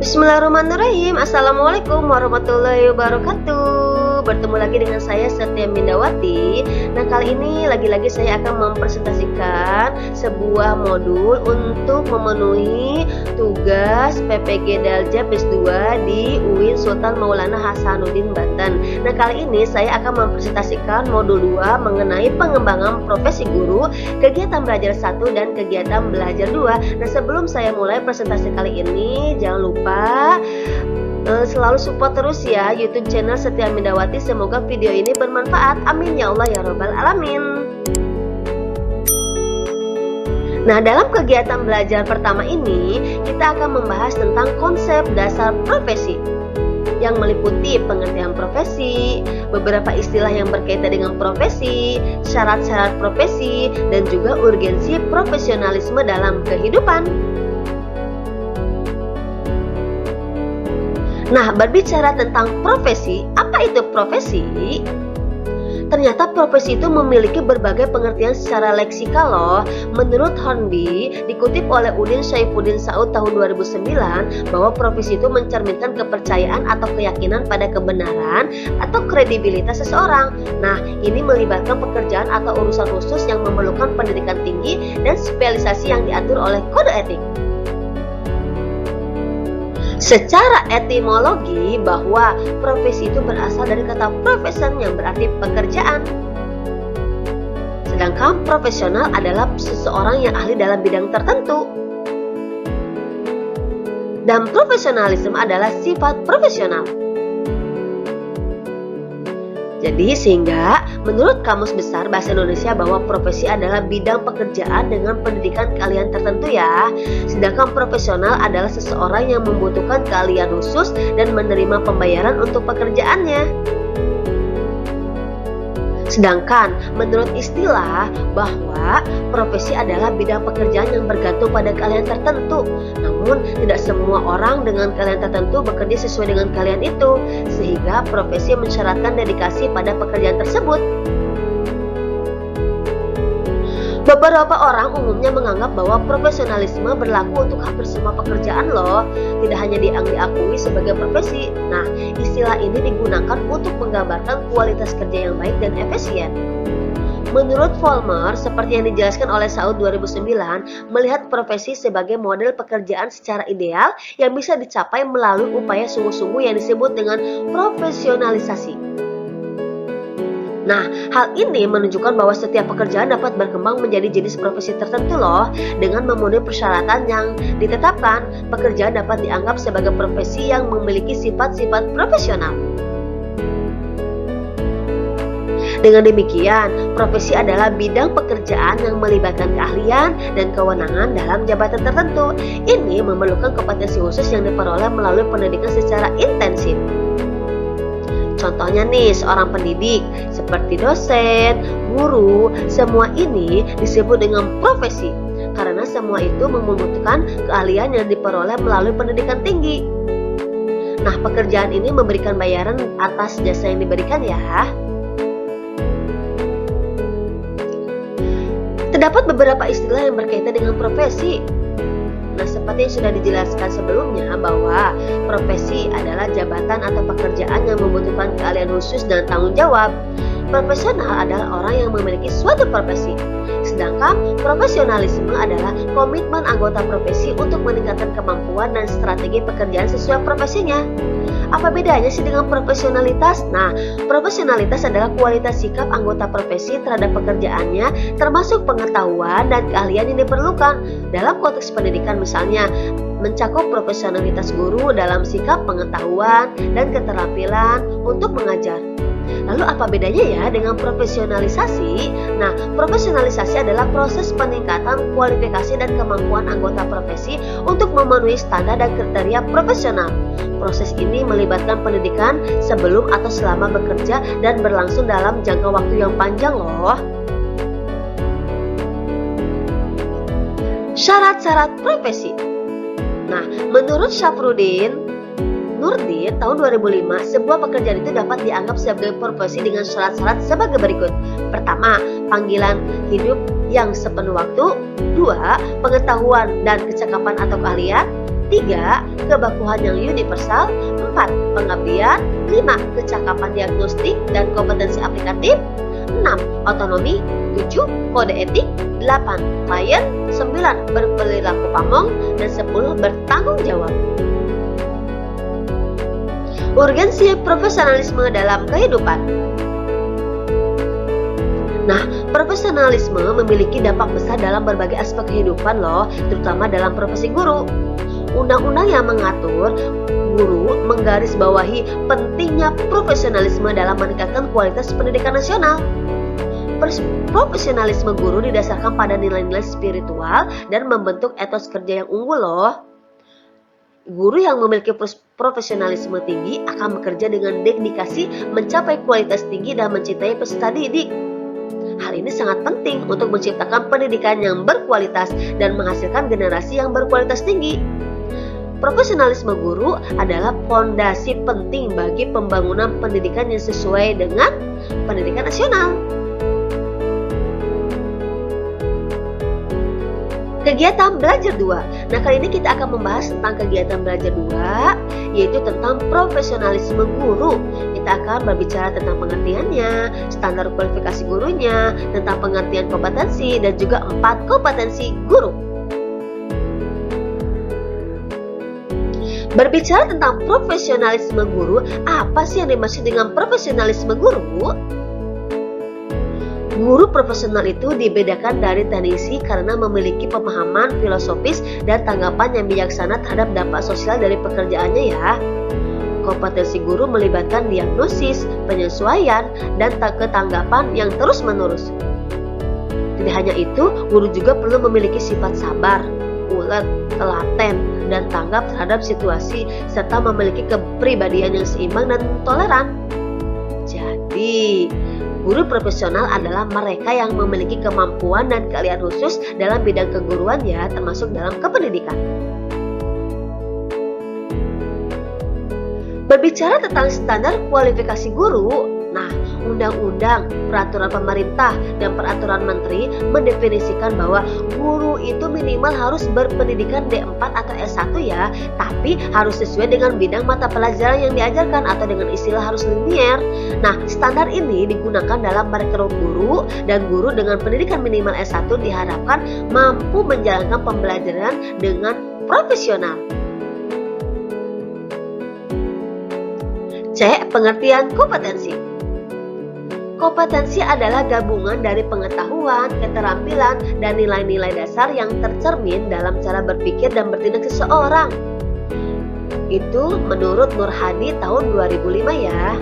Bismillahirrahmanirrahim. Assalamualaikum warahmatullahi wabarakatuh. Bertemu lagi dengan saya Setia Mindawati. Nah, kali ini lagi-lagi saya akan mempresentasikan sebuah modul untuk memenuhi tugas PPG Dalja PIS 2 di UIN Sultan Maulana Hasanuddin Banten. Nah, kali ini saya akan mempresentasikan modul 2 mengenai pengembangan profesi guru, kegiatan belajar 1 dan kegiatan belajar 2. Nah, sebelum saya mulai presentasi kali ini, jangan lupa selalu support terus ya YouTube channel Setia Mindawati. Semoga video ini bermanfaat. Amin ya Allah ya Rabbal Alamin. Nah, dalam kegiatan belajar pertama ini kita akan membahas tentang konsep dasar profesi yang meliputi pengertian profesi, beberapa istilah yang berkaitan dengan profesi, syarat-syarat profesi, dan juga urgensi profesionalisme dalam kehidupan. Nah, berbicara tentang profesi, apa itu profesi? Ternyata profesi itu memiliki berbagai pengertian secara leksikal loh. Menurut Hornby, dikutip oleh Udin Syaifuddin Saud tahun 2009, bahwa profesi itu mencerminkan kepercayaan atau keyakinan pada kebenaran atau kredibilitas seseorang. Nah, ini melibatkan pekerjaan atau urusan khusus yang memerlukan pendidikan tinggi dan spesialisasi yang diatur oleh kode etik. Secara etimologi, bahwa profesi itu berasal dari kata profession yang berarti pekerjaan. Sedangkan profesional adalah seseorang yang ahli dalam bidang tertentu. Dan profesionalisme adalah sifat profesional. Jadi sehingga menurut Kamus Besar Bahasa Indonesia bahwa profesi adalah bidang pekerjaan dengan pendidikan keahlian tertentu ya. Sedangkan profesional adalah seseorang yang membutuhkan keahlian khusus dan menerima pembayaran untuk pekerjaannya. Sedangkan menurut istilah bahwa profesi adalah bidang pekerjaan yang bergantung pada keahlian tertentu. Namun tidak semua orang dengan keahlian tertentu bekerja sesuai dengan keahlian itu, sehingga profesi mensyaratkan dedikasi pada pekerjaan tersebut. Beberapa orang umumnya menganggap bahwa profesionalisme berlaku untuk hampir semua pekerjaan loh, tidak hanya diakui sebagai profesi. Nah, istilah ini digunakan untuk menggambarkan kualitas kerja yang baik dan efisien. Menurut Vollmer, seperti yang dijelaskan oleh Saud 2009, melihat profesi sebagai model pekerjaan secara ideal yang bisa dicapai melalui upaya sungguh-sungguh yang disebut dengan profesionalisasi. Nah, hal ini menunjukkan bahwa setiap pekerjaan dapat berkembang menjadi jenis profesi tertentu loh. Dengan memenuhi persyaratan yang ditetapkan, pekerjaan dapat dianggap sebagai profesi yang memiliki sifat-sifat profesional. Dengan demikian, profesi adalah bidang pekerjaan yang melibatkan keahlian dan kewenangan dalam jabatan tertentu. Ini memerlukan kompetensi khusus yang diperoleh melalui pendidikan secara intensif. Contohnya nih, seorang pendidik seperti dosen, guru, semua ini disebut dengan profesi karena semua itu membutuhkan keahlian yang diperoleh melalui pendidikan tinggi. Nah, pekerjaan ini memberikan bayaran atas jasa yang diberikan ya. Terdapat beberapa istilah yang berkaitan dengan profesi. Nah, seperti yang sudah dijelaskan sebelumnya bahwa profesi adalah jabatan atau pekerjaan yang membutuhkan keahlian khusus dan tanggung jawab. Profesional adalah orang yang memiliki suatu profesi. Sedangkan profesionalisme adalah komitmen anggota profesi untuk meningkatkan kemampuan dan strategi pekerjaan sesuai profesinya. Apa bedanya sih dengan profesionalitas? Nah, profesionalitas adalah kualitas sikap anggota profesi terhadap pekerjaannya, termasuk pengetahuan dan keahlian yang diperlukan. Dalam konteks pendidikan misalnya, mencakup profesionalitas guru dalam sikap pengetahuan dan keterampilan untuk mengajar. Lalu apa bedanya ya dengan profesionalisasi? Nah, profesionalisasi adalah proses peningkatan kualifikasi dan kemampuan anggota profesi untuk memenuhi standar dan kriteria profesional. Proses ini melibatkan pendidikan sebelum atau selama bekerja dan berlangsung dalam jangka waktu yang panjang loh. Syarat-syarat profesi. Nah, menurut Syafruddin Nurdin tahun 2005, sebuah pekerjaan itu dapat dianggap sebagai profesi dengan syarat-syarat sebagai berikut. Pertama, panggilan hidup yang sepenuh waktu. Dua, pengetahuan dan kecakapan atau keahlian. 3. Kebakuhan yang universal. 4. Pengabdian. 5. Kecakapan diagnostik dan kompetensi aplikatif. 6. Otonomi. 7. Kode etik. 8. Klien. 9. Berperilaku pamong. Dan 10. Bertanggung jawab. Urgensi profesionalisme dalam kehidupan. Nah, profesionalisme memiliki dampak besar dalam berbagai aspek kehidupan loh, terutama dalam profesi guru. Undang-undang yang mengatur guru menggarisbawahi pentingnya profesionalisme dalam meningkatkan kualitas pendidikan nasional. Profesionalisme guru didasarkan pada nilai-nilai spiritual dan membentuk etos kerja yang unggul loh. Guru yang memiliki profesionalisme tinggi akan bekerja dengan dedikasi, mencapai kualitas tinggi dan mencintai peserta didik. Hal ini sangat penting untuk menciptakan pendidikan yang berkualitas dan menghasilkan generasi yang berkualitas tinggi. Profesionalisme guru adalah fondasi penting bagi pembangunan pendidikan yang sesuai dengan pendidikan nasional. Kegiatan belajar 2. Nah, kali ini kita akan membahas tentang kegiatan belajar 2, yaitu tentang profesionalisme guru. Kita akan berbicara tentang pengertiannya, standar kualifikasi gurunya, tentang pengertian kompetensi, dan juga 4 kompetensi guru. Berbicara tentang profesionalisme guru, apa sih yang dimaksud dengan profesionalisme guru? Guru profesional itu dibedakan dari teknisi karena memiliki pemahaman filosofis dan tanggapan yang bijaksana terhadap dampak sosial dari pekerjaannya ya. Kompetensi guru melibatkan diagnosis, penyesuaian, dan ketanggapan yang terus-menerus. Tidak hanya itu, guru juga perlu memiliki sifat sabar, ulet, telaten, dan tanggap terhadap situasi, serta memiliki kepribadian yang seimbang dan toleran. Jadi, guru profesional adalah mereka yang memiliki kemampuan dan keahlian khusus dalam bidang keguruan ya, termasuk dalam kependidikan. Berbicara tentang standar kualifikasi guru, nah, undang-undang, peraturan pemerintah, dan peraturan menteri mendefinisikan bahwa guru itu minimal harus berpendidikan D4 atau S1 ya, tapi harus sesuai dengan bidang mata pelajaran yang diajarkan atau dengan istilah harus linier. Nah, standar ini digunakan dalam merekrut guru, dan guru dengan pendidikan minimal S1 diharapkan mampu menjalankan pembelajaran dengan profesional. C. Pengertian kompetensi. Kompetensi adalah gabungan dari pengetahuan, keterampilan, dan nilai-nilai dasar yang tercermin dalam cara berpikir dan bertindak seseorang. Itu menurut Nur Hadi tahun 2005 ya.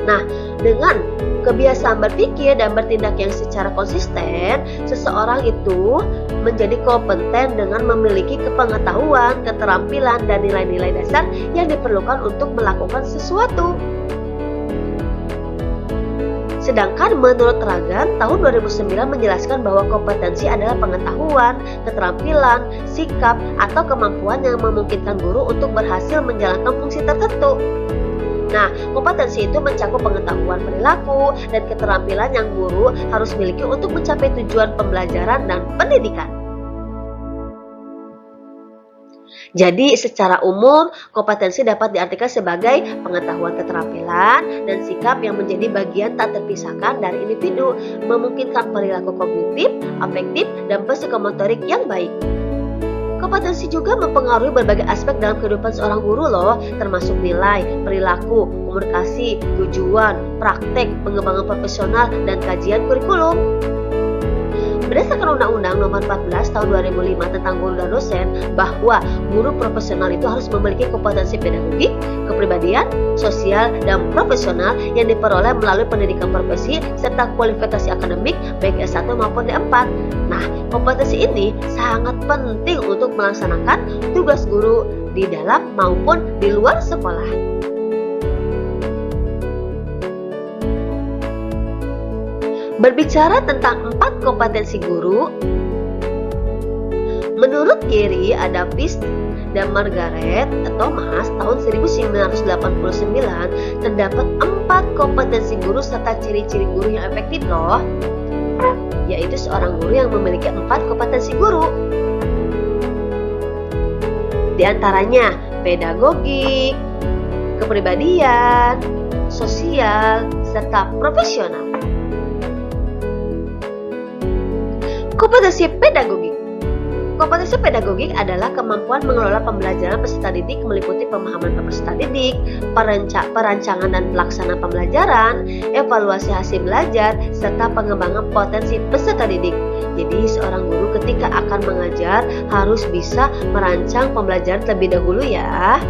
Nah, dengan kebiasaan berpikir dan bertindak yang secara konsisten, seseorang itu menjadi kompeten dengan memiliki pengetahuan, keterampilan, dan nilai-nilai dasar yang diperlukan untuk melakukan sesuatu. Sedangkan menurut Ragan tahun 2009 menjelaskan bahwa kompetensi adalah pengetahuan, keterampilan, sikap, atau kemampuan yang memungkinkan guru untuk berhasil menjalankan fungsi tertentu. Nah, kompetensi itu mencakup pengetahuan perilaku dan keterampilan yang guru harus miliki untuk mencapai tujuan pembelajaran dan pendidikan. Jadi, secara umum, kompetensi dapat diartikan sebagai pengetahuan, keterampilan, dan sikap yang menjadi bagian tak terpisahkan dari individu, memungkinkan perilaku kognitif, afektif, dan psikomotorik yang baik. Kompetensi juga mempengaruhi berbagai aspek dalam kehidupan seorang guru loh, termasuk nilai, perilaku, komunikasi, tujuan, praktek, pengembangan profesional, dan kajian kurikulum. Berdasarkan Undang-Undang Nomor 14 Tahun 2005 tentang guru dan dosen, bahwa guru profesional itu harus memiliki kompetensi pedagogik, kepribadian, sosial, dan profesional yang diperoleh melalui pendidikan profesi serta kualifikasi akademik baik S1 maupun D4. Nah, kompetensi ini sangat penting untuk melaksanakan tugas guru di dalam maupun di luar sekolah. Berbicara tentang 4 kompetensi guru, menurut Gary, Adapis, dan Margaret Thomas tahun 1989 terdapat 4 kompetensi guru serta ciri-ciri guru yang efektif loh, yaitu seorang guru yang memiliki 4 kompetensi guru. Di antaranya pedagogik, kepribadian, sosial, serta profesional. Kompetensi pedagogik. Kompetensi pedagogik adalah kemampuan mengelola pembelajaran peserta didik meliputi pemahaman peserta didik, perancangan dan pelaksanaan pembelajaran, evaluasi hasil belajar, serta pengembangan potensi peserta didik. Jadi seorang guru ketika akan mengajar harus bisa merancang pembelajaran terlebih dahulu ya.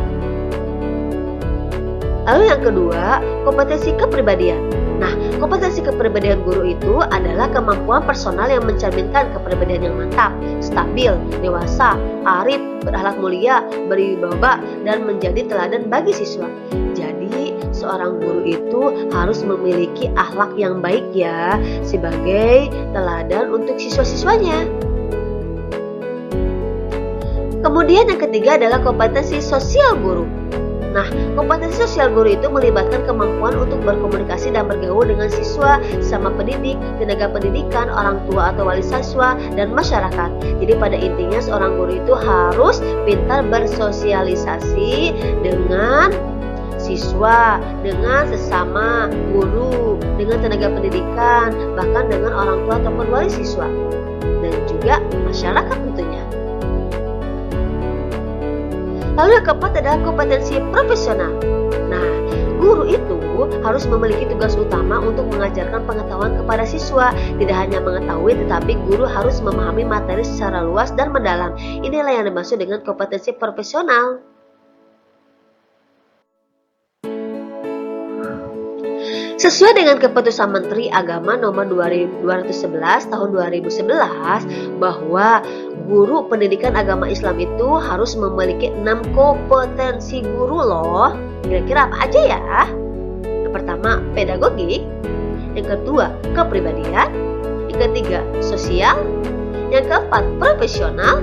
Lalu yang kedua, kompetensi kepribadian. Nah, kompetensi kepribadian guru itu adalah kemampuan personal yang mencerminkan kepribadian yang mantap, stabil, dewasa, arif, berakhlak mulia, berwibawa, dan menjadi teladan bagi siswa. Jadi, seorang guru itu harus memiliki akhlak yang baik ya, sebagai teladan untuk siswa-siswanya. Kemudian yang ketiga adalah kompetensi sosial guru. Nah, kompetensi sosial guru itu melibatkan kemampuan untuk berkomunikasi dan bergaul dengan siswa, sama pendidik, tenaga pendidikan, orang tua atau wali siswa, dan masyarakat. Jadi pada intinya seorang guru itu harus pintar bersosialisasi dengan siswa, dengan sesama guru, dengan tenaga pendidikan, bahkan dengan orang tua ataupun wali siswa, dan juga masyarakat tentunya. Lalu yang keempat adalah kompetensi profesional. Nah, guru itu harus memiliki tugas utama untuk mengajarkan pengetahuan kepada siswa. Tidak hanya mengetahui, tetapi guru harus memahami materi secara luas dan mendalam. Inilah yang dimaksud dengan kompetensi profesional. Sesuai dengan keputusan Menteri Agama nomor 211 tahun 2011 bahwa guru pendidikan agama Islam itu harus memiliki 6 kompetensi guru loh. Kira-kira apa aja ya? Yang pertama, pedagogik. Yang kedua, kepribadian. Yang ketiga, sosial. Yang keempat, profesional.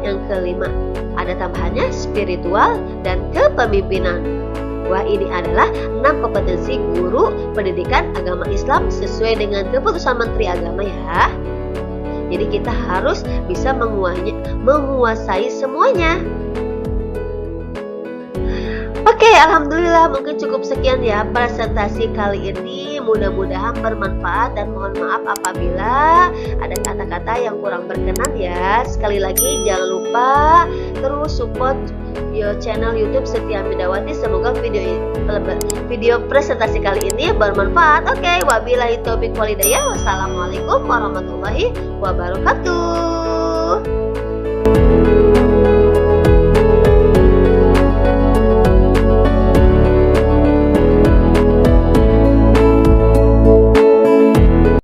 Yang kelima, ada tambahannya spiritual dan kepemimpinan. Wah, ini adalah 6 kompetensi guru pendidikan agama Islam sesuai dengan keputusan Menteri Agama ya. Jadi kita harus bisa menguasai semuanya. Oke, alhamdulillah mungkin cukup sekian ya presentasi kali ini. Mudah-mudahan bermanfaat dan mohon maaf apabila ada kata-kata yang kurang berkenan ya. Sekali lagi jangan lupa terus support channel YouTube Setia Midawati. Semoga video presentasi kali ini bermanfaat. Oke, wabillahi taufiq walhidayah. Wassalamualaikum warahmatullahi wabarakatuh.